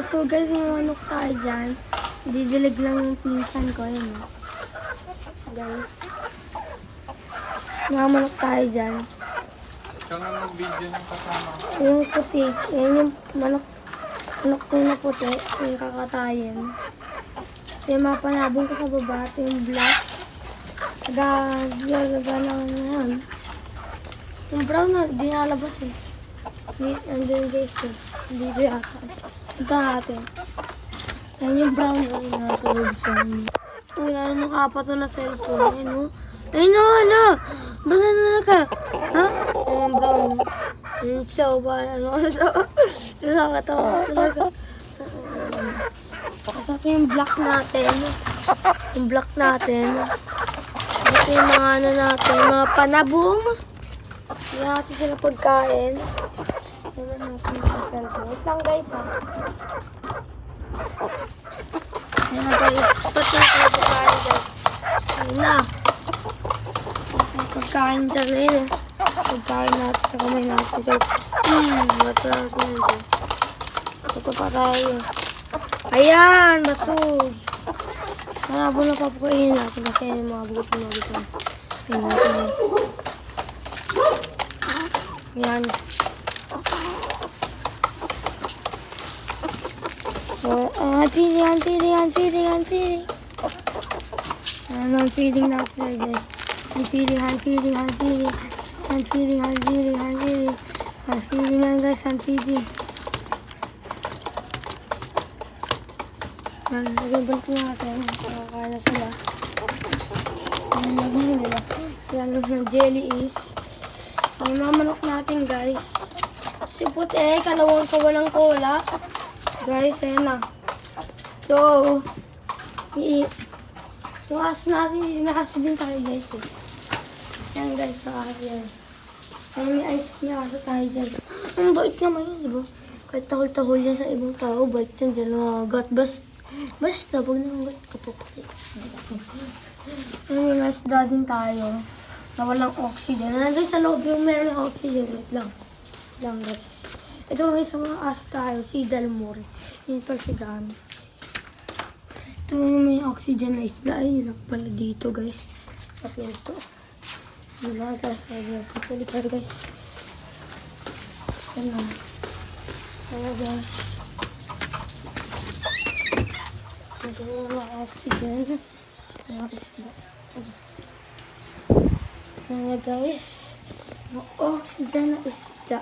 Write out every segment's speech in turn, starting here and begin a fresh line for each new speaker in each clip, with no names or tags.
So guys, manok tayo dyan. Didilig lang yung pinsan ko. Ayan o. Guys. Manok tayo dyan.
Ikaw nga mag-video ng kasama.
Yung puti. Ayan yung manok. Manok ko na puti. Yung kakatayin. Ito yung mga panabong ko sa baba. Ito yung black. Gaga lang na yan. Yung brown na, di nalabas eh. Andun guys eh. Dito yata. Ito natin. Yan yung brown na yung nasa loob sa inyo. Una, nakapat na cellphone. Ayan o. Ayun o, ano? Brown na ka. Ha? Ayan yung brown. Yung show ba? Ano? Nakakatawa talaga. Ito yung black natin. Yung black natin. Ito yung mga ano natin. Mga panabong. Hindi natin sila pagkain. Ito natin yung cellphone. Wait lang guys ha. Ayan na guys. Ba't na tayo pagkain dyan? Ayan na. Pagkain dyan na yun. Pagkain natin sa kamay natin. So, bato natin yun dyan. Bato pa tayo. Ayan! Bato! Malabo na papukainin natin kasi yan yung mga bugot-bugot. Ayan natin. Ayan. Feeling. Ano ang feeling natin guys? Feeling guys, ang feeling. Nagabal ko natin. Nakakala sila. Ang nagawin nila. Yan ng jelly is. Ang mamanok natin guys. Si puti, kalawang kawalang cola. Guys, ayan na. So, yung aso natin, may aso din tayo guys eh. Ayan guys, sa aso yan. Ayan, may aso tayo dyan. Ang bait naman yun, diba? Kahit tahol-tahol yan sa ibang tao, bait yan dyan. Basta, pag nangat ka po. Ayan, may masda din tayo. Na walang oxygen. Nandun sa loob yung meron ng oxygen. Wait lang. Lang guys. Ito may sa mga aso tayo, si Dalmore. Yun pa si Dami. Ito may oxygen na isla. Ay, hirap pala dito guys. Sa pinto. Diba? Tapos pagkalikar guys. Ano? Kaya guys. Ito yung mga oxygen. Mga isla. Kaya guys. Mga oxygen na isla.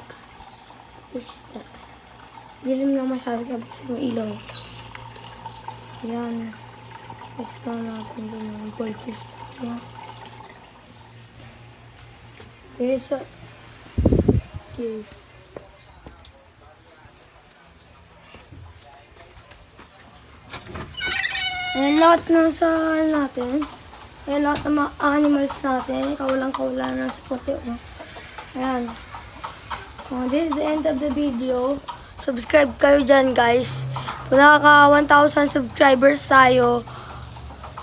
Dilim lang masabi kapag sa ilaw. Yan. Isla natin dun yung goldfish. Yan. Okay, so. Okay. Ayan lahat ng sa natin. Ayan lahat ng mga animals natin. Kawalang-kawala na sa puti. Ayan. This is the end of the video. Subscribe kayo dyan guys. Kung nakaka 1,000 subscribers tayo,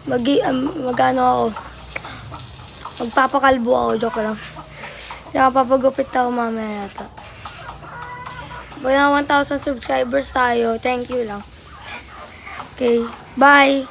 mag-ano ako. Magpapakalbo ako. Joke lang. Nakapapagupit ako mamaya yata. Kung nakaka 1,000 subscribers tayo, thank you lang. Okay. Bye!